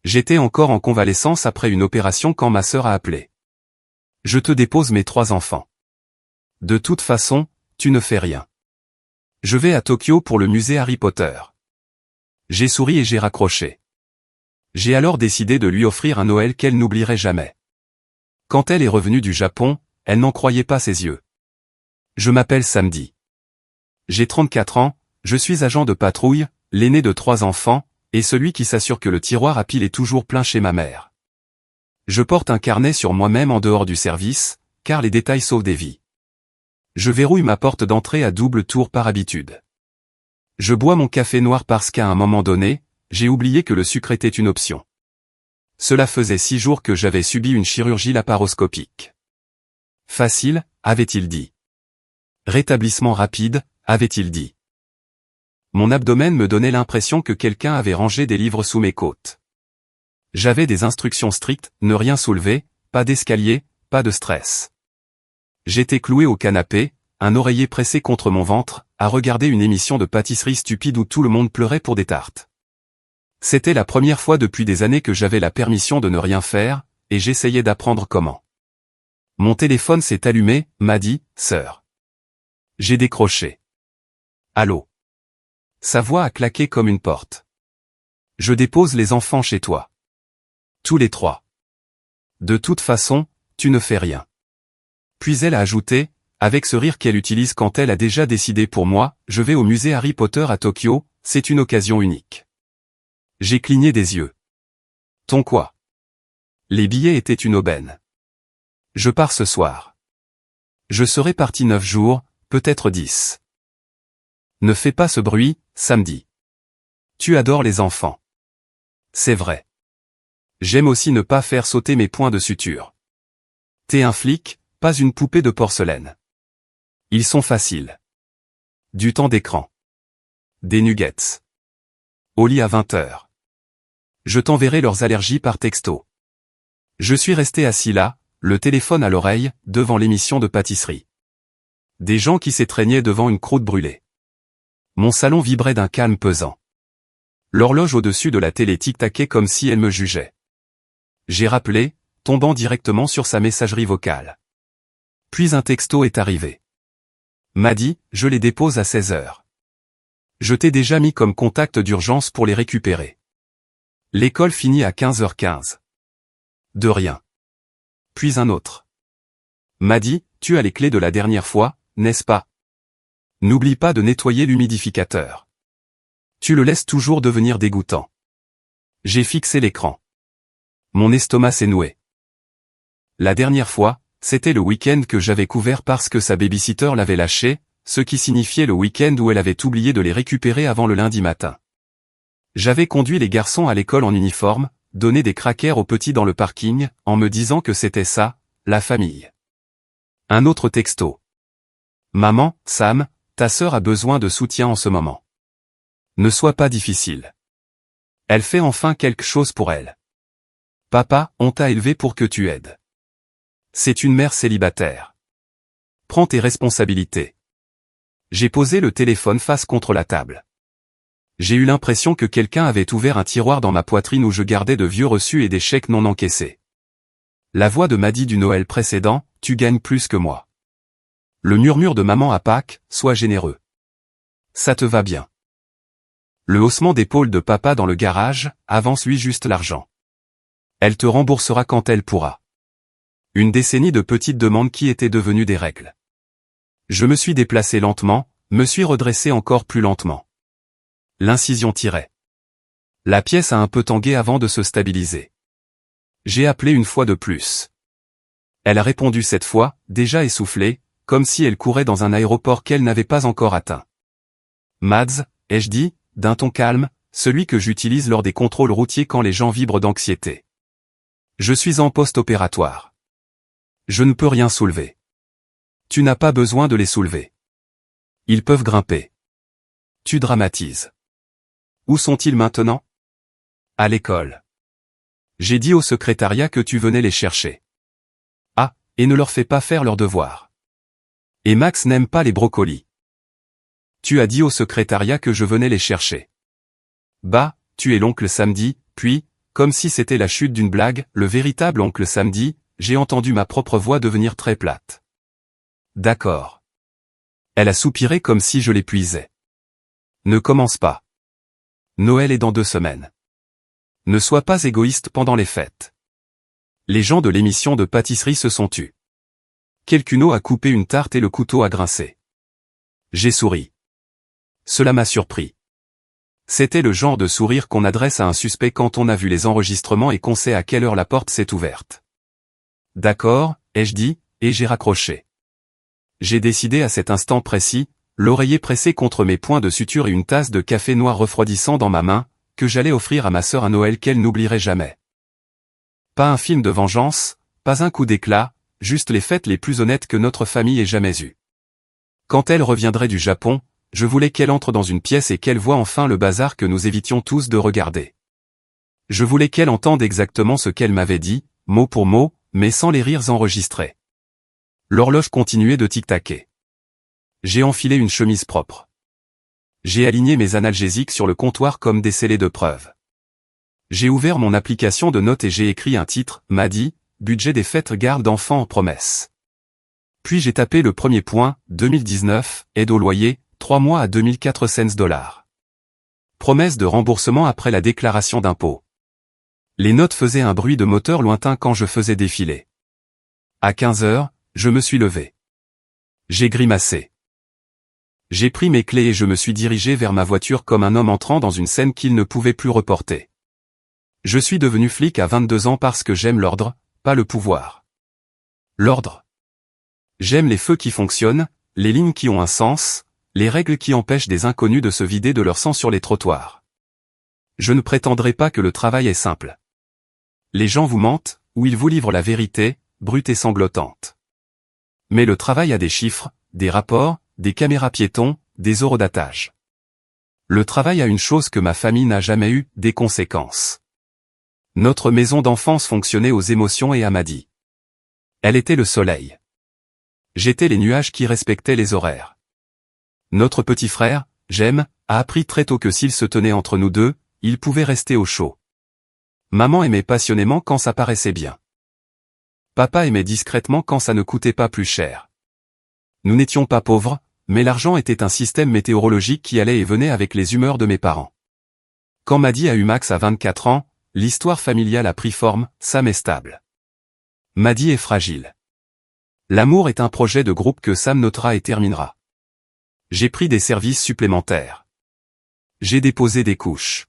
J'étais encore en convalescence après une opération quand ma sœur a appelé. Je te dépose mes 3 enfants. De toute façon, tu ne fais rien. Je vais à Tokyo pour le musée Harry Potter. J'ai souri et j'ai raccroché. J'ai alors décidé de lui offrir un Noël qu'elle n'oublierait jamais. Quand elle est revenue du Japon, elle n'en croyait pas ses yeux. Je m'appelle Samedi. J'ai 34 ans, je suis agent de patrouille, l'aîné de 3 enfants, et celui qui s'assure que le tiroir à piles est toujours plein chez ma mère. Je porte un carnet sur moi-même en dehors du service, car les détails sauvent des vies. Je verrouille ma porte d'entrée à double tour par habitude. Je bois mon café noir parce qu'à un moment donné, j'ai oublié que le sucre était une option. Cela faisait 6 jours que j'avais subi une chirurgie laparoscopique. Facile, avait-il dit. Rétablissement rapide, avait-il dit. Mon abdomen me donnait l'impression que quelqu'un avait rangé des livres sous mes côtes. J'avais des instructions strictes, ne rien soulever, pas d'escalier, pas de stress. J'étais cloué au canapé, un oreiller pressé contre mon ventre, à regarder une émission de pâtisserie stupide où tout le monde pleurait pour des tartes. C'était la première fois depuis des années que j'avais la permission de ne rien faire, et j'essayais d'apprendre comment. Mon téléphone s'est allumé, m'a dit, sœur. J'ai décroché. Allô. Sa voix a claqué comme une porte. Je dépose les enfants chez toi. Tous les 3. De toute façon, tu ne fais rien. Puis elle a ajouté, avec ce rire qu'elle utilise quand elle a déjà décidé pour moi, je vais au musée Harry Potter à Tokyo, c'est une occasion unique. J'ai cligné des yeux. Ton quoi? Les billets étaient une aubaine. Je pars ce soir. Je serai parti 9 jours, peut-être 10. Ne fais pas ce bruit, Samedi. Tu adores les enfants. C'est vrai. J'aime aussi ne pas faire sauter mes points de suture. T'es un flic, pas une poupée de porcelaine. Ils sont faciles. Du temps d'écran. Des nuggets. Au lit à 20h. Je t'enverrai leurs allergies par texto. Je suis resté assis là, le téléphone à l'oreille, devant l'émission de pâtisserie. Des gens qui s'étreignaient devant une croûte brûlée. Mon salon vibrait d'un calme pesant. L'horloge au-dessus de la télé tic-taquait comme si elle me jugeait. J'ai rappelé, tombant directement sur sa messagerie vocale. Puis un texto est arrivé. M'a dit, je les dépose à 16h. Je t'ai déjà mis comme contact d'urgence pour les récupérer. L'école finit à 15h15. De rien. Puis un autre. M'a dit, tu as les clés de la dernière fois, n'est-ce pas? N'oublie pas de nettoyer l'humidificateur. Tu le laisses toujours devenir dégoûtant. J'ai fixé l'écran. Mon estomac s'est noué. La dernière fois, c'était le week-end que j'avais couvert parce que sa babysitter l'avait lâché, ce qui signifiait le week-end où elle avait oublié de les récupérer avant le lundi matin. J'avais conduit les garçons à l'école en uniforme, donné des crackers aux petits dans le parking, en me disant que c'était ça, la famille. Un autre texto. Maman, Sam, ta sœur a besoin de soutien en ce moment. Ne sois pas difficile. Elle fait enfin quelque chose pour elle. Papa, on t'a élevé pour que tu aides. C'est une mère célibataire. Prends tes responsabilités. J'ai posé le téléphone face contre la table. J'ai eu l'impression que quelqu'un avait ouvert un tiroir dans ma poitrine où je gardais de vieux reçus et des chèques non encaissés. La voix de Maddy du Noël précédent, tu gagnes plus que moi. Le murmure de maman à Pâques, sois généreux. Ça te va bien. Le haussement d'épaule de papa dans le garage, avance-lui juste l'argent. Elle te remboursera quand elle pourra. Une décennie de petites demandes qui étaient devenues des règles. Je me suis déplacé lentement, me suis redressé encore plus lentement. L'incision tirait. La pièce a un peu tangué avant de se stabiliser. J'ai appelé une fois de plus. Elle a répondu cette fois, déjà essoufflée, comme si elle courait dans un aéroport qu'elle n'avait pas encore atteint. Mads, ai-je dit, d'un ton calme, celui que j'utilise lors des contrôles routiers quand les gens vibrent d'anxiété. Je suis en post-opératoire. Je ne peux rien soulever. Tu n'as pas besoin de les soulever. Ils peuvent grimper. Tu dramatises. Où sont-ils maintenant? À l'école. J'ai dit au secrétariat que tu venais les chercher. Ah, et ne leur fais pas faire leurs devoirs. Et Max n'aime pas les brocolis. Tu as dit au secrétariat que je venais les chercher. Bah, tu es l'oncle Samedi, puis, comme si c'était la chute d'une blague, le véritable oncle Sam dit, j'ai entendu ma propre voix devenir très plate. D'accord. Elle a soupiré comme si je l'épuisais. Ne commence pas. Noël est dans 2 semaines. Ne sois pas égoïste pendant les fêtes. Les gens de l'émission de pâtisserie se sont tus. Quelqu'un a coupé une tarte et le couteau a grincé. J'ai souri. Cela m'a surpris. C'était le genre de sourire qu'on adresse à un suspect quand on a vu les enregistrements et qu'on sait à quelle heure la porte s'est ouverte. D'accord, ai-je dit, et j'ai raccroché. J'ai décidé à cet instant précis, l'oreiller pressé contre mes points de suture et une tasse de café noir refroidissant dans ma main, que j'allais offrir à ma sœur un Noël qu'elle n'oublierait jamais. Pas un film de vengeance, pas un coup d'éclat, juste les fêtes les plus honnêtes que notre famille ait jamais eues. Quand elle reviendrait du Japon, je voulais qu'elle entre dans une pièce et qu'elle voie enfin le bazar que nous évitions tous de regarder. Je voulais qu'elle entende exactement ce qu'elle m'avait dit, mot pour mot, mais sans les rires enregistrés. L'horloge continuait de tic-taquer. J'ai enfilé une chemise propre. J'ai aligné mes analgésiques sur le comptoir comme des scellés de preuve. J'ai ouvert mon application de notes et j'ai écrit un titre, m'a dit, budget des fêtes garde d'enfants en promesse. Puis j'ai tapé le premier point, 2019, aide au loyer, 3 mois à 2400 $. Promesse de remboursement après la déclaration d'impôt. Les notes faisaient un bruit de moteur lointain quand je faisais défiler. À 15 heures, je me suis levé. J'ai grimacé. J'ai pris mes clés et je me suis dirigé vers ma voiture comme un homme entrant dans une scène qu'il ne pouvait plus reporter. Je suis devenu flic à 22 ans parce que j'aime l'ordre, pas le pouvoir. L'ordre. J'aime les feux qui fonctionnent, les lignes qui ont un sens, les règles qui empêchent des inconnus de se vider de leur sang sur les trottoirs. Je ne prétendrai pas que le travail est simple. Les gens vous mentent, ou ils vous livrent la vérité, brute et sanglotante. Mais le travail a des chiffres, des rapports, des caméras piétons, des horodatage. Le travail a une chose que ma famille n'a jamais eue, des conséquences. Notre maison d'enfance fonctionnait aux émotions et à Maddy. Elle était le soleil. J'étais les nuages qui respectaient les horaires. Notre petit frère, Jem, a appris très tôt que s'il se tenait entre nous deux, il pouvait rester au chaud. Maman aimait passionnément quand ça paraissait bien. Papa aimait discrètement quand ça ne coûtait pas plus cher. Nous n'étions pas pauvres, mais l'argent était un système météorologique qui allait et venait avec les humeurs de mes parents. Quand Maddy a eu Max à 24 ans, l'histoire familiale a pris forme, Sam est stable. Maddy est fragile. L'amour est un projet de groupe que Sam notera et terminera. J'ai pris des services supplémentaires. J'ai déposé des couches.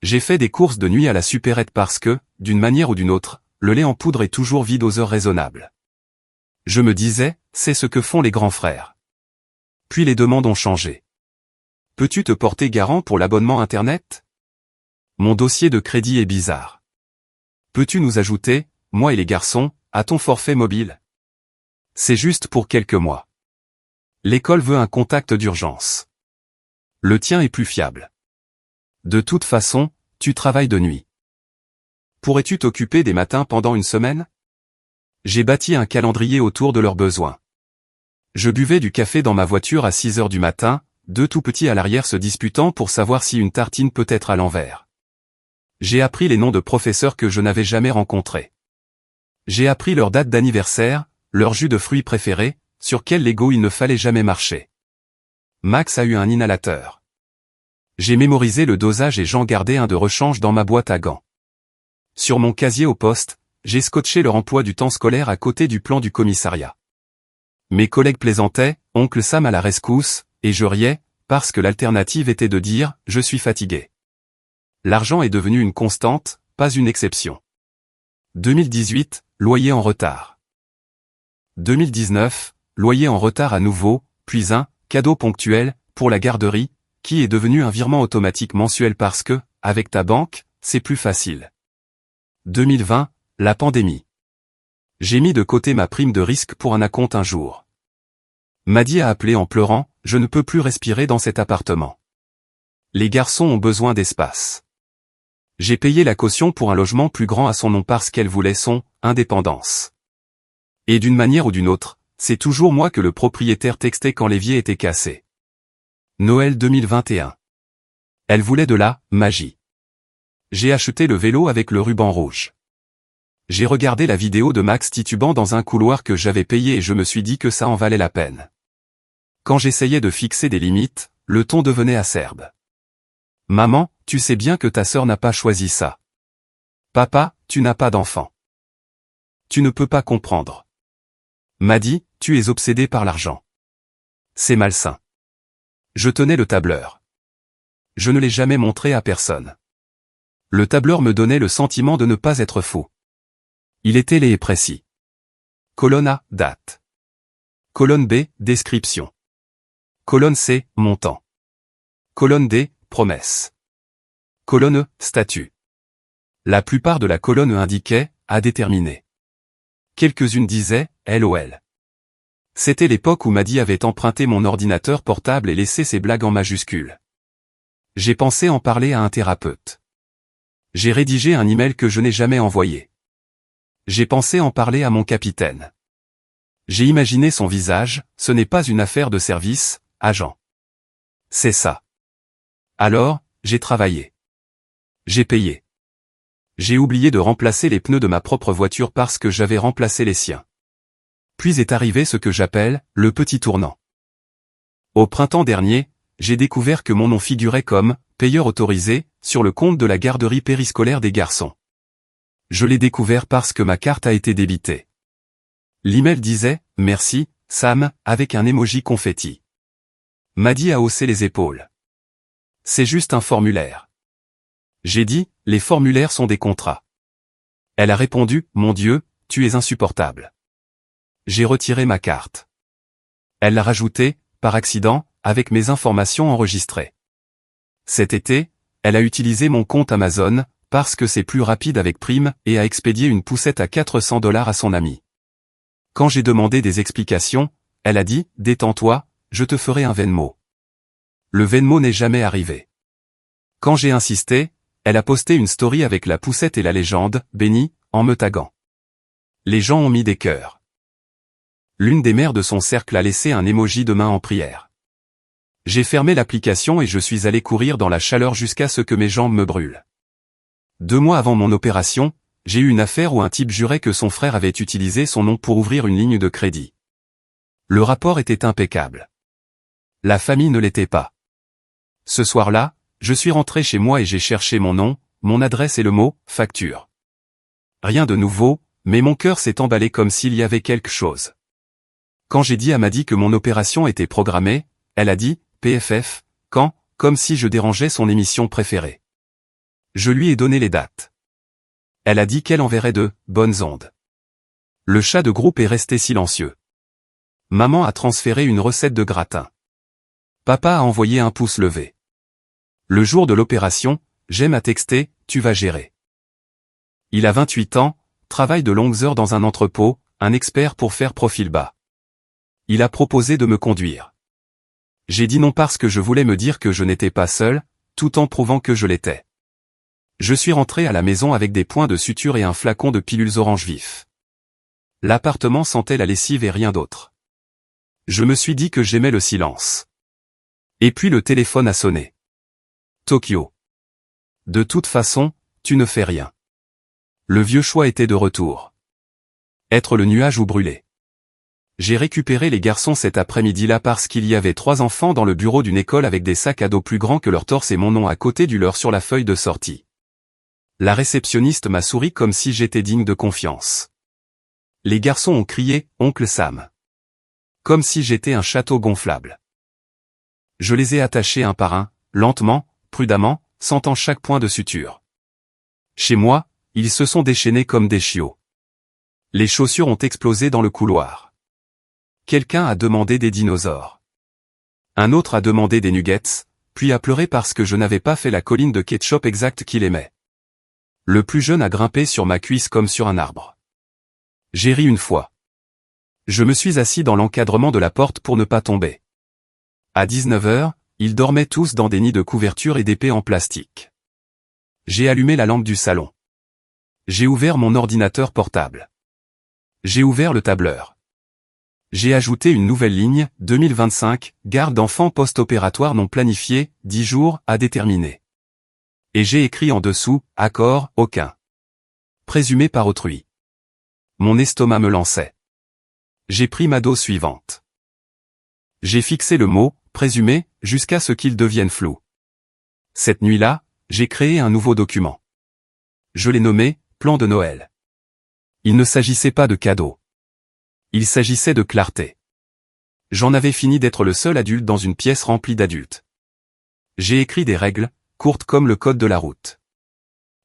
J'ai fait des courses de nuit à la supérette parce que, d'une manière ou d'une autre, le lait en poudre est toujours vide aux heures raisonnables. Je me disais, c'est ce que font les grands frères. Puis les demandes ont changé. Peux-tu te porter garant pour l'abonnement Internet? Mon dossier de crédit est bizarre. Peux-tu nous ajouter, moi et les garçons, à ton forfait mobile? C'est juste pour quelques mois. L'école veut un contact d'urgence. Le tien est plus fiable. De toute façon, tu travailles de nuit. Pourrais-tu t'occuper des matins pendant une semaine? J'ai bâti un calendrier autour de leurs besoins. Je buvais du café dans ma voiture à 6 heures du matin, deux tout petits à l'arrière se disputant pour savoir si une tartine peut être à l'envers. J'ai appris les noms de professeurs que je n'avais jamais rencontrés. J'ai appris leur date d'anniversaire, leur jus de fruits préféré, sur quel Lego il ne fallait jamais marcher. Max a eu un inhalateur. J'ai mémorisé le dosage et j'en gardais un de rechange dans ma boîte à gants. Sur mon casier au poste, j'ai scotché leur emploi du temps scolaire à côté du plan du commissariat. Mes collègues plaisantaient, oncle Sam à la rescousse, et je riais, parce que l'alternative était de dire « je suis fatigué ». L'argent est devenu une constante, pas une exception. 2018, loyer en retard. 2019, loyer en retard à nouveau, puis un cadeau ponctuel pour la garderie, qui est devenu un virement automatique mensuel parce que, avec ta banque, c'est plus facile. 2020, la pandémie. J'ai mis de côté ma prime de risque pour un acompte un jour. Maddy a appelé en pleurant, je ne peux plus respirer dans cet appartement. Les garçons ont besoin d'espace. J'ai payé la caution pour un logement plus grand à son nom parce qu'elle voulait son indépendance. Et d'une manière ou d'une autre, c'est toujours moi que le propriétaire textait quand l'évier était cassé. Noël 2021. Elle voulait de la magie. J'ai acheté le vélo avec le ruban rouge. J'ai regardé la vidéo de Max titubant dans un couloir que j'avais payé et je me suis dit que ça en valait la peine. Quand j'essayais de fixer des limites, le ton devenait acerbe. Maman, tu sais bien que ta sœur n'a pas choisi ça. Papa, tu n'as pas d'enfant. Tu ne peux pas comprendre. Maddy, tu es obsédé par l'argent. C'est malsain. Je tenais le tableur. Je ne l'ai jamais montré à personne. Le tableur me donnait le sentiment de ne pas être fou. Il était laid et précis. Colonne A, date. Colonne B, description. Colonne C, montant. Colonne D, promesse. Colonne E, statut. La plupart de la colonne indiquait « à déterminer ». Quelques-unes disaient « LOL ». C'était l'époque où Maddy avait emprunté mon ordinateur portable et laissé ses blagues en majuscules. J'ai pensé en parler à un thérapeute. J'ai rédigé un email que je n'ai jamais envoyé. J'ai pensé en parler à mon capitaine. J'ai imaginé son visage, ce n'est pas une affaire de service, agent. C'est ça. Alors, j'ai travaillé. J'ai payé. J'ai oublié de remplacer les pneus de ma propre voiture parce que j'avais remplacé les siens. Puis est arrivé ce que j'appelle le petit tournant. Au printemps dernier, j'ai découvert que mon nom figurait comme payeur autorisé sur le compte de la garderie périscolaire des garçons. Je l'ai découvert parce que ma carte a été débitée. L'email disait « Merci, Sam » avec un emoji confetti. Maddy a haussé les épaules. C'est juste un formulaire. J'ai dit « Les formulaires sont des contrats ». Elle a répondu « Mon Dieu, tu es insupportable ». J'ai retiré ma carte. Elle l'a rajoutée, par accident, avec mes informations enregistrées. Cet été, elle a utilisé mon compte Amazon, parce que c'est plus rapide avec Prime, et a expédié une poussette à $400 à son ami. Quand j'ai demandé des explications, elle a dit « Détends-toi, je te ferai un Venmo ». Le Venmo n'est jamais arrivé. Quand j'ai insisté, elle a posté une story avec la poussette et la légende « Béni » en me taguant. Les gens ont mis des cœurs. L'une des mères de son cercle a laissé un emoji de main en prière. J'ai fermé l'application et je suis allé courir dans la chaleur jusqu'à ce que mes jambes me brûlent. 2 mois avant mon opération, j'ai eu une affaire où un type jurait que son frère avait utilisé son nom pour ouvrir une ligne de crédit. Le rapport était impeccable. La famille ne l'était pas. Ce soir-là, je suis rentré chez moi et j'ai cherché mon nom, mon adresse et le mot « facture ». Rien de nouveau, mais mon cœur s'est emballé comme s'il y avait quelque chose. Quand j'ai dit à Maddy que mon opération était programmée, elle a dit « PFF, quand ?» comme si je dérangeais son émission préférée. Je lui ai donné les dates. Elle a dit qu'elle enverrait de « bonnes ondes ». Le chat de groupe est resté silencieux. Maman a transféré une recette de gratin. Papa a envoyé un pouce levé. Le jour de l'opération, Jem a texté « Tu vas gérer ». Il a 28 ans, travaille de longues heures dans un entrepôt, un expert pour faire profil bas. Il a proposé de me conduire. J'ai dit non parce que je voulais me dire que je n'étais pas seul, tout en prouvant que je l'étais. Je suis rentré à la maison avec des points de suture et un flacon de pilules orange vif. L'appartement sentait la lessive et rien d'autre. Je me suis dit que j'aimais le silence. Et puis le téléphone a sonné. Tokyo. De toute façon, tu ne fais rien. Le vieux choix était de retour. Être le nuage ou brûler. J'ai récupéré les garçons cet après-midi-là parce qu'il y avait 3 enfants dans le bureau d'une école avec des sacs à dos plus grands que leur torse et mon nom à côté du leur sur la feuille de sortie. La réceptionniste m'a souri comme si j'étais digne de confiance. Les garçons ont crié « Oncle Sam ». Comme si j'étais un château gonflable. Je les ai attachés un par un, lentement, prudemment, sentant chaque point de suture. Chez moi, ils se sont déchaînés comme des chiots. Les chaussures ont explosé dans le couloir. Quelqu'un a demandé des dinosaures. Un autre a demandé des nuggets, puis a pleuré parce que je n'avais pas fait la colline de ketchup exacte qu'il aimait. Le plus jeune a grimpé sur ma cuisse comme sur un arbre. J'ai ri une fois. Je me suis assis dans l'encadrement de la porte pour ne pas tomber. À 19h, ils dormaient tous dans des nids de couverture et d'épées en plastique. J'ai allumé la lampe du salon. J'ai ouvert mon ordinateur portable. J'ai ouvert le tableur. J'ai ajouté une nouvelle ligne, 2025, garde d'enfants post-opératoire non planifiée, 10 jours, à déterminer. Et j'ai écrit en dessous, accord, aucun. Présumé par autrui. Mon estomac me lançait. J'ai pris ma dose suivante. J'ai fixé le mot, présumé, jusqu'à ce qu'il devienne flou. Cette nuit-là, j'ai créé un nouveau document. Je l'ai nommé, plan de Noël. Il ne s'agissait pas de cadeau. Il s'agissait de clarté. J'en avais fini d'être le seul adulte dans une pièce remplie d'adultes. J'ai écrit des règles, courtes comme le code de la route.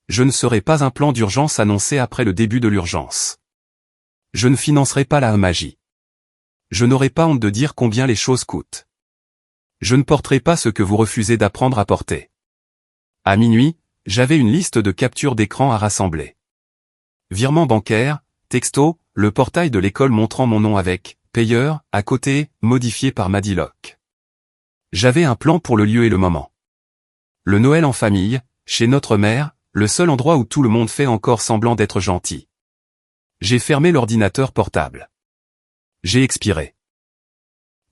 Je ne serai pas un plan d'urgence annoncé après le début de l'urgence. Je ne financerai pas la magie. Je n'aurai pas honte de dire combien les choses coûtent. Je ne porterai pas ce que vous refusez d'apprendre à porter. À minuit, j'avais une liste de captures d'écran à rassembler. Virement bancaire, texto, le portail de l'école montrant mon nom avec « payeur » à côté, modifié par Madiloc. J'avais un plan pour le lieu et le moment. Le Noël en famille, chez notre mère, le seul endroit où tout le monde fait encore semblant d'être gentil. J'ai fermé l'ordinateur portable. J'ai expiré.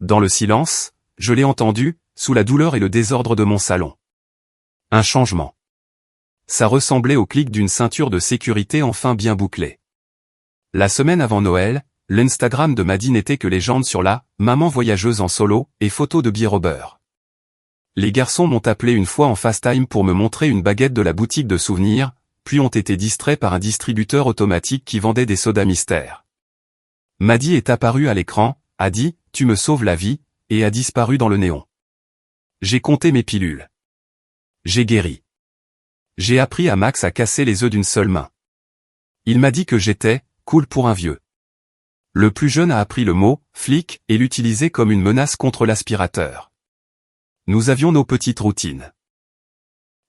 Dans le silence, je l'ai entendu, sous la douleur et le désordre de mon salon. Un changement. Ça ressemblait au clic d'une ceinture de sécurité enfin bien bouclée. La semaine avant Noël, l'Instagram de Maddy n'était que légende sur la « maman voyageuse en solo » et photos de bière au beurre. Les garçons m'ont appelé une fois en FaceTime pour me montrer une baguette de la boutique de souvenirs, puis ont été distraits par un distributeur automatique qui vendait des sodas mystères. Maddy est apparue à l'écran, a dit « tu me sauves la vie » et a disparu dans le néon. J'ai compté mes pilules. J'ai guéri. J'ai appris à Max à casser les œufs d'une seule main. Il m'a dit que j'étais cool pour un vieux. Le plus jeune a appris le mot flic et l'utilisait comme une menace contre l'aspirateur. Nous avions nos petites routines.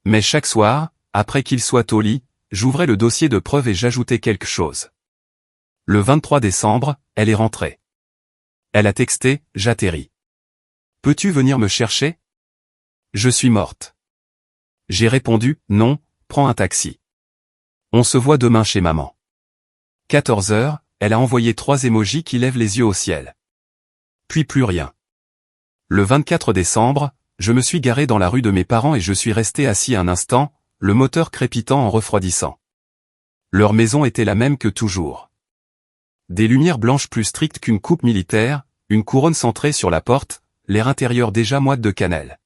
Mais chaque soir, après qu'il soit au lit, j'ouvrais le dossier de preuves et j'ajoutais quelque chose. Le 23 décembre, elle est rentrée. Elle a texté « J'atterris. Peux-tu venir me chercher ? Je suis morte. » J'ai répondu « Non, prends un taxi. On se voit demain chez maman. » 14 heures, elle a envoyé 3 émojis qui lèvent les yeux au ciel. Puis plus rien. Le 24 décembre, je me suis garé dans la rue de mes parents et je suis resté assis un instant, le moteur crépitant en refroidissant. Leur maison était la même que toujours. Des lumières blanches plus strictes qu'une coupe militaire, une couronne centrée sur la porte, l'air intérieur déjà moite de cannelle.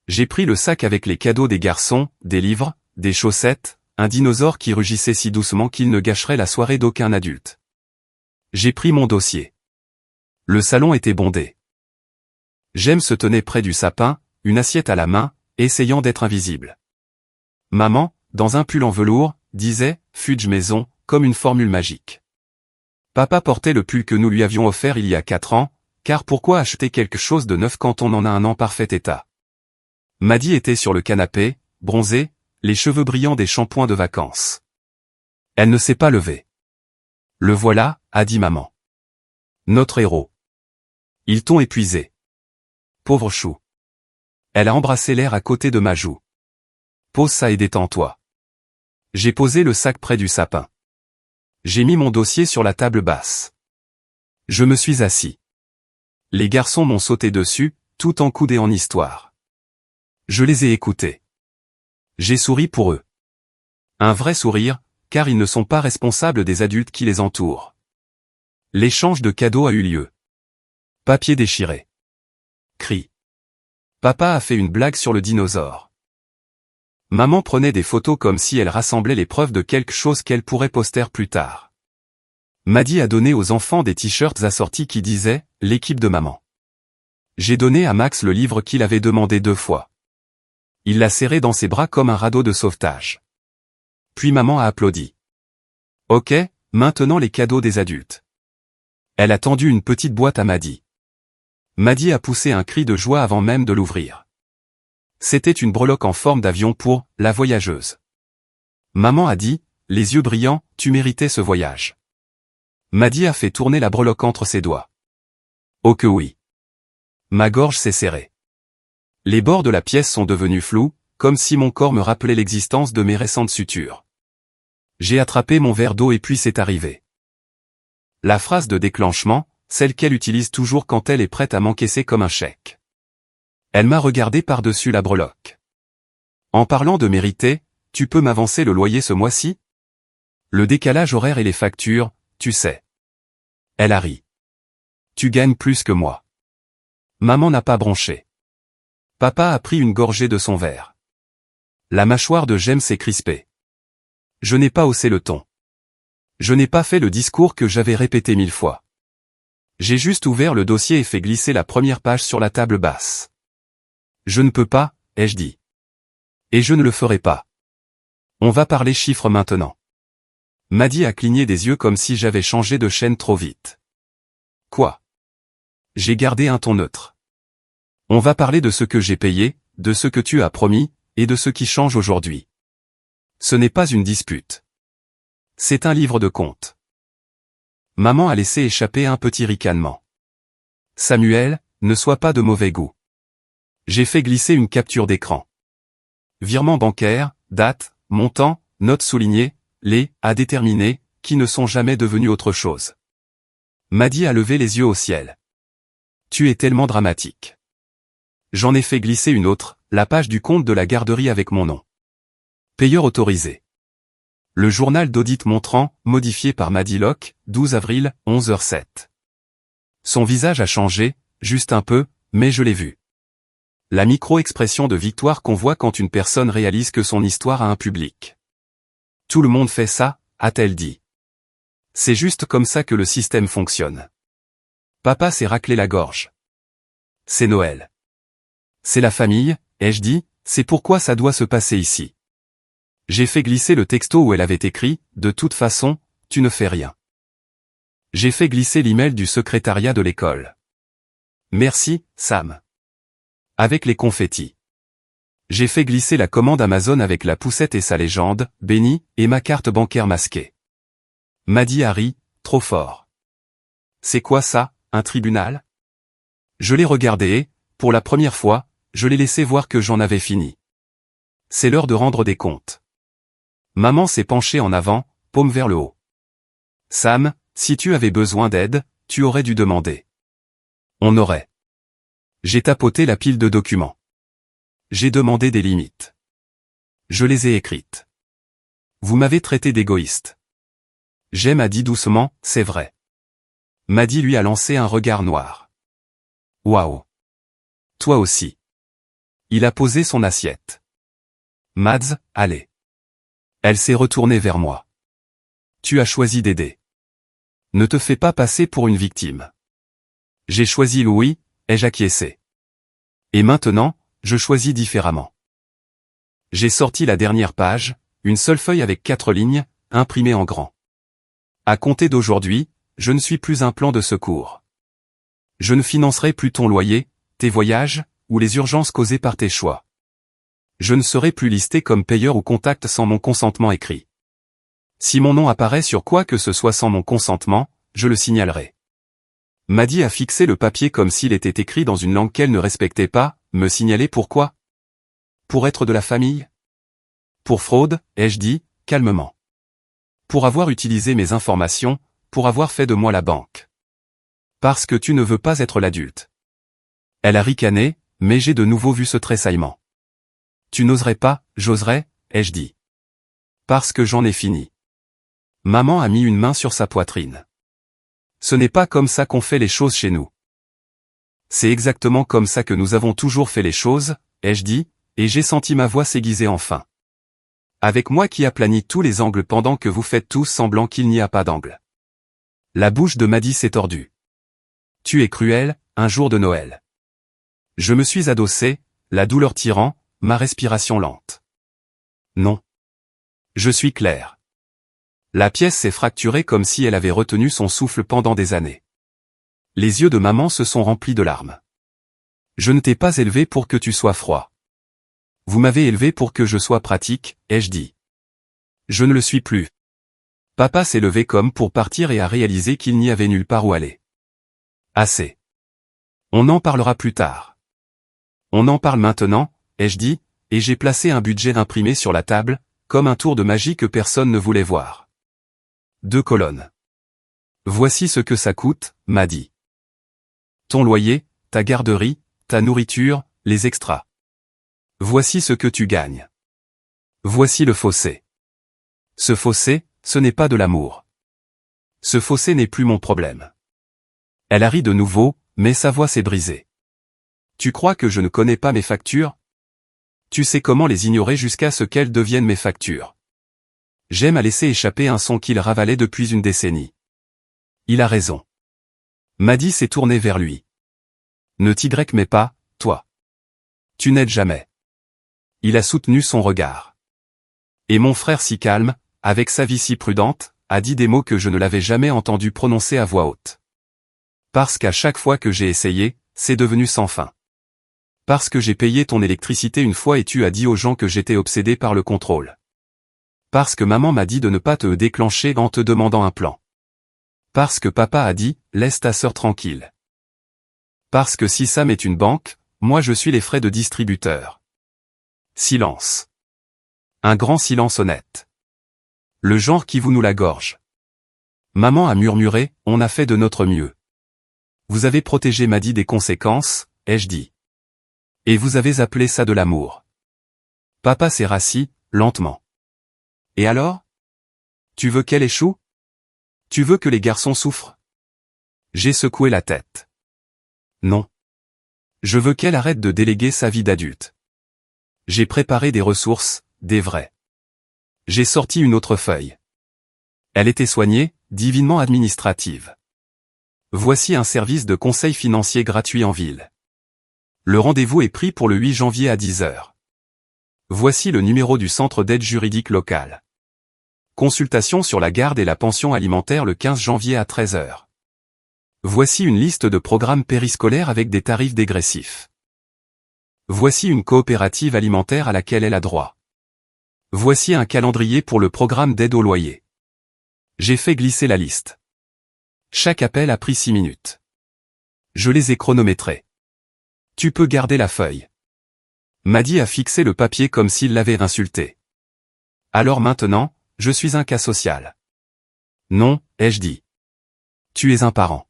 J'ai pris le sac avec les cadeaux des garçons, des livres, des chaussettes, un dinosaure qui rugissait si doucement qu'il ne gâcherait la soirée d'aucun adulte. J'ai pris mon dossier. Le salon était bondé. Jem se tenait près du sapin, une assiette à la main, essayant d'être invisible. Maman, dans un pull en velours, disait « Fudge maison », comme une formule magique. Papa portait le pull que nous lui avions offert il y a 4 ans, car pourquoi acheter quelque chose de neuf quand on en a un en parfait état? Maddy était sur le canapé, bronzée, les cheveux brillants des shampoings de vacances. Elle ne s'est pas levée. Le voilà, a dit maman. Notre héros. Ils t'ont épuisé. Pauvre chou. Elle a embrassé l'air à côté de ma joue. Pose ça et détends-toi. J'ai posé le sac près du sapin. J'ai mis mon dossier sur la table basse. Je me suis assis. Les garçons m'ont sauté dessus, tout encoudés en histoire. Je les ai écoutés. J'ai souri pour eux. Un vrai sourire, car ils ne sont pas responsables des adultes qui les entourent. L'échange de cadeaux a eu lieu. Papier déchiré. Cri. Papa a fait une blague sur le dinosaure. Maman prenait des photos comme si elle rassemblait les preuves de quelque chose qu'elle pourrait poster plus tard. Maddy a donné aux enfants des t-shirts assortis qui disaient « L'équipe de maman ». J'ai donné à Max le livre qu'il avait demandé 2 fois. Il l'a serré dans ses bras comme un radeau de sauvetage. Puis maman a applaudi. Ok, maintenant les cadeaux des adultes. Elle a tendu une petite boîte à Maddy. Maddy a poussé un cri de joie avant même de l'ouvrir. C'était une breloque en forme d'avion pour la voyageuse. Maman a dit, les yeux brillants, tu méritais ce voyage. Maddy a fait tourner la breloque entre ses doigts. Oh que oui. Ma gorge s'est serrée. Les bords de la pièce sont devenus flous, comme si mon corps me rappelait l'existence de mes récentes sutures. J'ai attrapé mon verre d'eau et puis c'est arrivé. La phrase de déclenchement, celle qu'elle utilise toujours quand elle est prête à m'encaisser comme un chèque. Elle m'a regardé par-dessus la breloque. En parlant de mériter, tu peux m'avancer le loyer ce mois-ci? Le décalage horaire et les factures, tu sais. Elle a ri. Tu gagnes plus que moi. Maman n'a pas bronché. Papa a pris une gorgée de son verre. La mâchoire de Jem s'est crispée. Je n'ai pas haussé le ton. Je n'ai pas fait le discours que j'avais répété 1000 fois. J'ai juste ouvert le dossier et fait glisser la première page sur la table basse. Je ne peux pas, ai-je dit. Et je ne le ferai pas. On va parler chiffres maintenant. Maddy a cligné des yeux comme si j'avais changé de chaîne trop vite. Quoi? J'ai gardé un ton neutre. On va parler de ce que j'ai payé, de ce que tu as promis, et de ce qui change aujourd'hui. Ce n'est pas une dispute. C'est un livre de comptes. Maman a laissé échapper un petit ricanement. Samuel, ne sois pas de mauvais goût. J'ai fait glisser une capture d'écran. Virement bancaire, date, montant, notes soulignées, les « à déterminer » qui ne sont jamais devenus autre chose. Maddy a levé les yeux au ciel. Tu es tellement dramatique. J'en ai fait glisser une autre, la page du compte de la garderie avec mon nom. Payeur autorisé. Le journal d'audit montrant, modifié par Maddy Locke, 12 avril, 11h07. Son visage a changé, juste un peu, mais je l'ai vu. La micro-expression de victoire qu'on voit quand une personne réalise que son histoire a un public. Tout le monde fait ça, a-t-elle dit. C'est juste comme ça que le système fonctionne. Papa s'est raclé la gorge. C'est Noël. C'est la famille, ai-je dit, c'est pourquoi ça doit se passer ici. J'ai fait glisser le texto où elle avait écrit, de toute façon, tu ne fais rien. J'ai fait glisser l'email du secrétariat de l'école. Merci, Sam. Avec les confettis. J'ai fait glisser la commande Amazon avec la poussette et sa légende, bénie, et ma carte bancaire masquée. Maddy a ri, trop fort. C'est quoi ça, un tribunal? Je l'ai regardé et, pour la première fois, je l'ai laissé voir que j'en avais fini. C'est l'heure de rendre des comptes. Maman s'est penchée en avant, paume vers le haut. Sam, si tu avais besoin d'aide, tu aurais dû demander. On aurait. J'ai tapoté la pile de documents. J'ai demandé des limites. Je les ai écrites. Vous m'avez traité d'égoïste. Jem a dit doucement, c'est vrai. Maddy lui a lancé un regard noir. Waouh. Toi aussi. Il a posé son assiette. Mads, allez. Elle s'est retournée vers moi. Tu as choisi d'aider. Ne te fais pas passer pour une victime. J'ai choisi Louis, ai-je acquiescé. Et maintenant, je choisis différemment. J'ai sorti la dernière page, une seule feuille avec 4 lignes, imprimée en grand. À compter d'aujourd'hui, je ne suis plus un plan de secours. Je ne financerai plus ton loyer, tes voyages, ou les urgences causées par tes choix. Je ne serai plus listé comme payeur ou contact sans mon consentement écrit. Si mon nom apparaît sur quoi que ce soit sans mon consentement, je le signalerai. Maddy a fixé le papier comme s'il était écrit dans une langue qu'elle ne respectait pas, me signaler pourquoi? Pour être de la famille? Pour fraude, ai-je dit, calmement. Pour avoir utilisé mes informations, pour avoir fait de moi la banque. Parce que tu ne veux pas être l'adulte. Elle a ricané, mais j'ai de nouveau vu ce tressaillement. Tu n'oserais pas, j'oserais, ai-je dit. Parce que j'en ai fini. Maman a mis une main sur sa poitrine. Ce n'est pas comme ça qu'on fait les choses chez nous. C'est exactement comme ça que nous avons toujours fait les choses, ai-je dit, et j'ai senti ma voix s'aiguiser enfin. Avec moi qui aplanis tous les angles pendant que vous faites tous semblant qu'il n'y a pas d'angle. La bouche de Maddy s'est tordue. Tu es cruel, un jour de Noël. Je me suis adossé, la douleur tirant, ma respiration lente. Non. Je suis clair. La pièce s'est fracturée comme si elle avait retenu son souffle pendant des années. Les yeux de maman se sont remplis de larmes. Je ne t'ai pas élevé pour que tu sois froid. Vous m'avez élevé pour que je sois pratique, ai-je dit. Je ne le suis plus. Papa s'est levé comme pour partir et a réalisé qu'il n'y avait nulle part où aller. Assez. On en parlera plus tard. On en parle maintenant, ai-je dit, et j'ai placé un budget imprimé sur la table, comme un tour de magie que personne ne voulait voir. 2 colonnes. Voici ce que ça coûte, Maddy. Ton loyer, ta garderie, ta nourriture, les extras. Voici ce que tu gagnes. Voici le fossé. Ce fossé, ce n'est pas de l'amour. Ce fossé n'est plus mon problème. Elle a ri de nouveau, mais sa voix s'est brisée. Tu crois que je ne connais pas mes factures? Tu sais comment les ignorer jusqu'à ce qu'elles deviennent mes factures. J'aime à laisser échapper un son qu'il ravalait depuis une décennie. Il a raison. Maddy s'est tournée vers lui. Ne t'y pas, toi. Tu n'aides jamais. Il a soutenu son regard. Et mon frère si calme, avec sa vie si prudente, a dit des mots que je ne l'avais jamais entendu prononcer à voix haute. Parce qu'à chaque fois que j'ai essayé, c'est devenu sans fin. Parce que j'ai payé ton électricité une fois et tu as dit aux gens que j'étais obsédé par le contrôle. Parce que maman m'a dit de ne pas te déclencher en te demandant un plan. Parce que papa a dit, laisse ta sœur tranquille. Parce que si Sam est une banque, moi je suis les frais de distributeur. Silence. Un grand silence honnête. Le genre qui vous nous la gorge. Maman a murmuré, on a fait de notre mieux. Vous avez protégé Maddy des conséquences, ai-je dit. Et vous avez appelé ça de l'amour. Papa s'est rassis, lentement. Et alors? Tu veux qu'elle échoue? Tu veux que les garçons souffrent? J'ai secoué la tête. Non. Je veux qu'elle arrête de déléguer sa vie d'adulte. J'ai préparé des ressources, des vraies. J'ai sorti une autre feuille. Elle était soignée, divinement administrative. Voici un service de conseil financier gratuit en ville. Le rendez-vous est pris pour le 8 janvier à 10 h. Voici le numéro du centre d'aide juridique local. Consultation sur la garde et la pension alimentaire le 15 janvier à 13 h. Voici une liste de programmes périscolaires avec des tarifs dégressifs. Voici une coopérative alimentaire à laquelle elle a droit. Voici un calendrier pour le programme d'aide au loyer. J'ai fait glisser la liste. Chaque appel a pris 6 minutes. Je les ai chronométrés. Tu peux garder la feuille. Maddy a fixé le papier comme s'il l'avait insulté. Alors maintenant, je suis un cas social. Non, ai-je dit. Tu es un parent.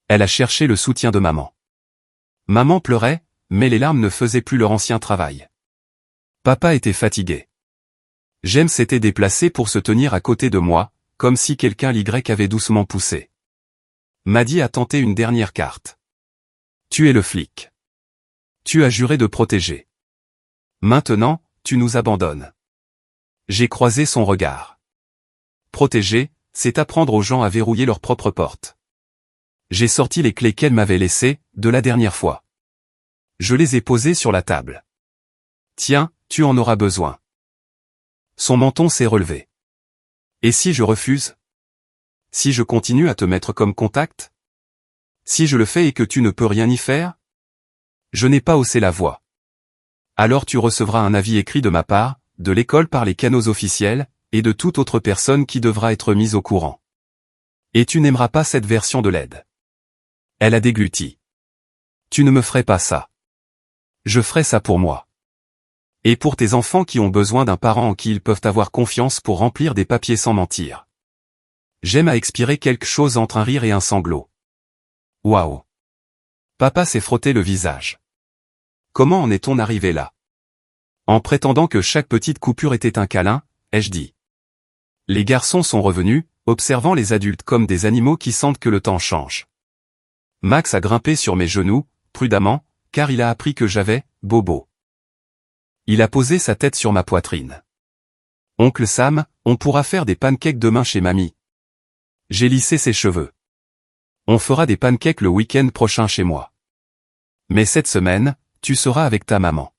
Elle a cherché le soutien de maman. Maman pleurait, mais les larmes ne faisaient plus leur ancien travail. Papa était fatigué. James s'était déplacé pour se tenir à côté de moi, comme si quelqu'un l'Y avait doucement poussé. Maddy a tenté une dernière carte. Tu es le flic. Tu as juré de protéger. Maintenant, tu nous abandonnes. J'ai croisé son regard. Protéger, c'est apprendre aux gens à verrouiller leur propre porte. J'ai sorti les clés qu'elle m'avait laissées, de la dernière fois. Je les ai posées sur la table. Tiens, tu en auras besoin. Son menton s'est relevé. Et si je refuse? Si je continue à te mettre comme contact? Si je le fais et que tu ne peux rien y faire? Je n'ai pas haussé la voix. Alors tu recevras un avis écrit de ma part, de l'école par les canaux officiels, et de toute autre personne qui devra être mise au courant. Et tu n'aimeras pas cette version de l'aide. Elle a dégluti. Tu ne me ferais pas ça. Je ferai ça pour moi. Et pour tes enfants qui ont besoin d'un parent en qui ils peuvent avoir confiance pour remplir des papiers sans mentir. J'aime à expirer quelque chose entre un rire et un sanglot. Waouh. Papa s'est frotté le visage. Comment en est-on arrivé là? En prétendant que chaque petite coupure était un câlin, ai-je dit. Les garçons sont revenus, observant les adultes comme des animaux qui sentent que le temps change. Max a grimpé sur mes genoux, prudemment, car il a appris que j'avais, bobo. Il a posé sa tête sur ma poitrine. Oncle Sam, on pourra faire des pancakes demain chez mamie. J'ai lissé ses cheveux. On fera des pancakes le week-end prochain chez moi. Mais cette semaine, tu seras avec ta maman.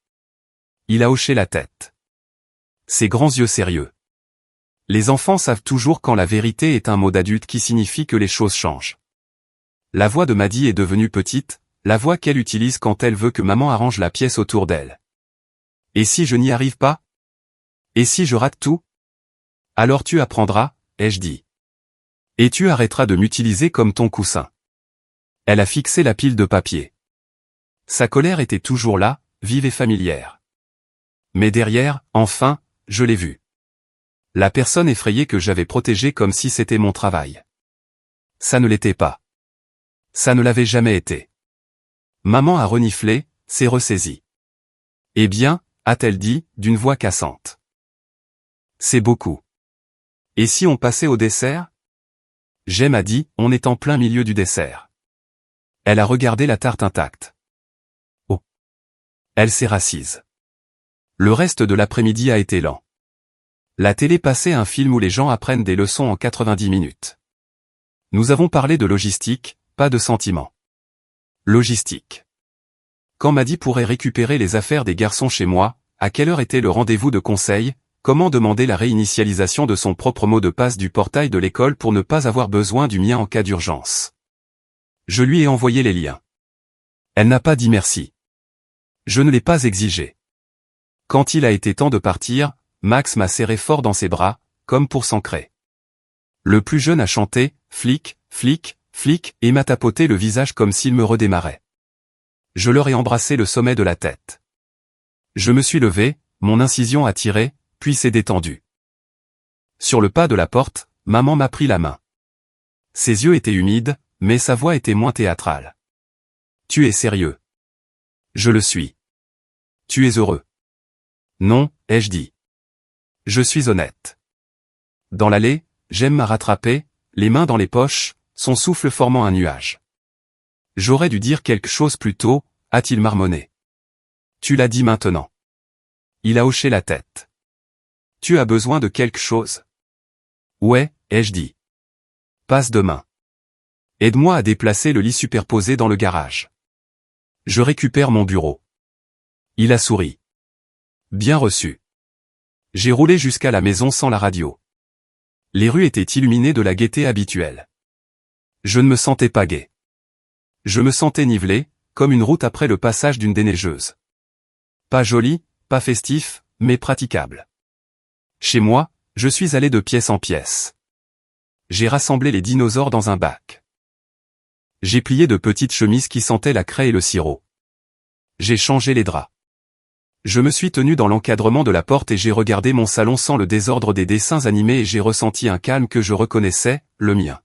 Il a hoché la tête. Ses grands yeux sérieux. Les enfants savent toujours quand la vérité est un mot d'adulte qui signifie que les choses changent. La voix de Maddy est devenue petite, la voix qu'elle utilise quand elle veut que maman arrange la pièce autour d'elle. Et si je n'y arrive pas? Et si je rate tout? Alors tu apprendras, ai-je dit. Et tu arrêteras de m'utiliser comme ton coussin. Elle a fixé la pile de papier. Sa colère était toujours là, vive et familière. Mais derrière, enfin, je l'ai vue. La personne effrayée que j'avais protégée comme si c'était mon travail. Ça ne l'était pas. Ça ne l'avait jamais été. Maman a reniflé, s'est ressaisie. Eh bien, a-t-elle dit, d'une voix cassante. C'est beaucoup. Et si on passait au dessert? Jem a dit, on est en plein milieu du dessert. Elle a regardé la tarte intacte. Oh. Elle s'est rassise. Le reste de l'après-midi a été lent. La télé passait un film où les gens apprennent des leçons en 90 minutes. Nous avons parlé de logistique, pas de sentiments. Logistique. Quand Maddy pourrait récupérer les affaires des garçons chez moi, à quelle heure était le rendez-vous de conseil, comment demander la réinitialisation de son propre mot de passe du portail de l'école pour ne pas avoir besoin du mien en cas d'urgence. Je lui ai envoyé les liens. Elle n'a pas dit merci. Je ne l'ai pas exigé. Quand il a été temps de partir, Max m'a serré fort dans ses bras, comme pour s'ancrer. Le plus jeune a chanté « Flic, flic, flic » et m'a tapoté le visage comme s'il me redémarrait. Je leur ai embrassé le sommet de la tête. Je me suis levé, mon incision a tiré, puis s'est détendue. Sur le pas de la porte, maman m'a pris la main. Ses yeux étaient humides, mais sa voix était moins théâtrale. « Tu es sérieux? » « Je le suis. »« Tu es heureux? » »« Non, ai-je dit. »« Je suis honnête. » Dans l'allée, Jem m'a rattrapé, les mains dans les poches, son souffle formant un nuage. J'aurais dû dire quelque chose plus tôt, a-t-il marmonné. Tu l'as dit maintenant. Il a hoché la tête. Tu as besoin de quelque chose? Ouais, ai-je dit. Passe demain. Aide-moi à déplacer le lit superposé dans le garage. Je récupère mon bureau. Il a souri. Bien reçu. J'ai roulé jusqu'à la maison sans la radio. Les rues étaient illuminées de la gaieté habituelle. Je ne me sentais pas gai. Je me sentais nivelé, comme une route après le passage d'une déneigeuse. Pas joli, pas festif, mais praticable. Chez moi, je suis allé de pièce en pièce. J'ai rassemblé les dinosaures dans un bac. J'ai plié de petites chemises qui sentaient la craie et le sirop. J'ai changé les draps. Je me suis tenu dans l'encadrement de la porte et j'ai regardé mon salon sans le désordre des dessins animés et j'ai ressenti un calme que je reconnaissais, le mien.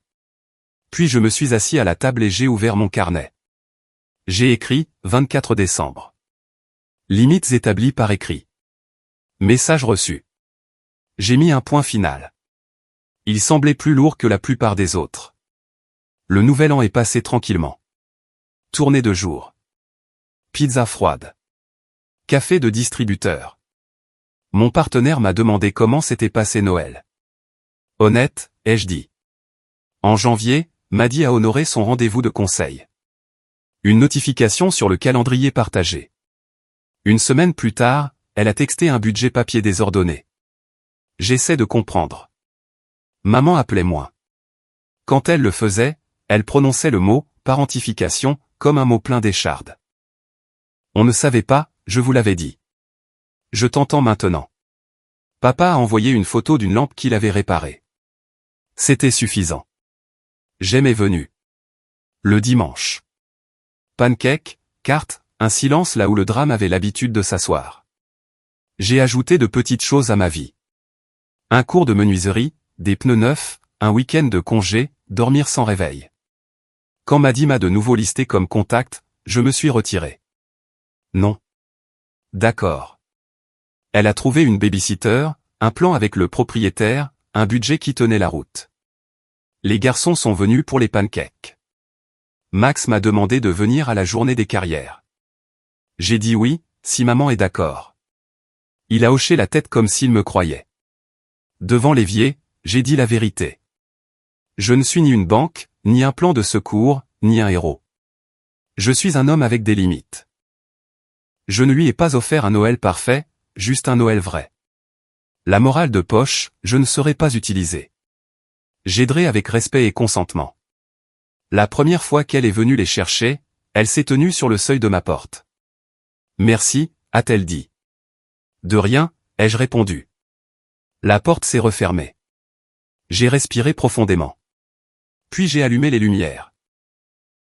Puis je me suis assis à la table et j'ai ouvert mon carnet. J'ai écrit, 24 décembre. Limites établies par écrit. Message reçu. J'ai mis un point final. Il semblait plus lourd que la plupart des autres. Le nouvel an est passé tranquillement. Tournée de jour. Pizza froide. Café de distributeur. Mon partenaire m'a demandé comment s'était passé Noël. Honnête, ai-je dit. En janvier, Maddy a honoré son rendez-vous de conseil. Une notification sur le calendrier partagé. Une semaine plus tard, elle a texté un budget papier désordonné. J'essaie de comprendre. Maman appelait moins. Quand elle le faisait, elle prononçait le mot « parentification » comme un mot plein d'écharde. On ne savait pas, je vous l'avais dit. Je t'entends maintenant. Papa a envoyé une photo d'une lampe qu'il avait réparée. C'était suffisant. Jem est venu. Le dimanche. Pancake, carte, un silence là où le drame avait l'habitude de s'asseoir. J'ai ajouté de petites choses à ma vie. Un cours de menuiserie, des pneus neufs, un week-end de congé, dormir sans réveil. Quand Maddy m'a de nouveau listé comme contact, je me suis retiré. Non. D'accord. Elle a trouvé une babysitter, un plan avec le propriétaire, un budget qui tenait la route. Les garçons sont venus pour les pancakes. Max m'a demandé de venir à la journée des carrières. J'ai dit oui, si maman est d'accord. Il a hoché la tête comme s'il me croyait. Devant l'évier, j'ai dit la vérité. Je ne suis ni une banque, ni un plan de secours, ni un héros. Je suis un homme avec des limites. Je ne lui ai pas offert un Noël parfait, juste un Noël vrai. La morale de poche, je ne saurais pas utiliser. J'aiderai avec respect et consentement. La première fois qu'elle est venue les chercher, elle s'est tenue sur le seuil de ma porte. Merci, a-t-elle dit. De rien, ai-je répondu. La porte s'est refermée. J'ai respiré profondément. Puis j'ai allumé les lumières.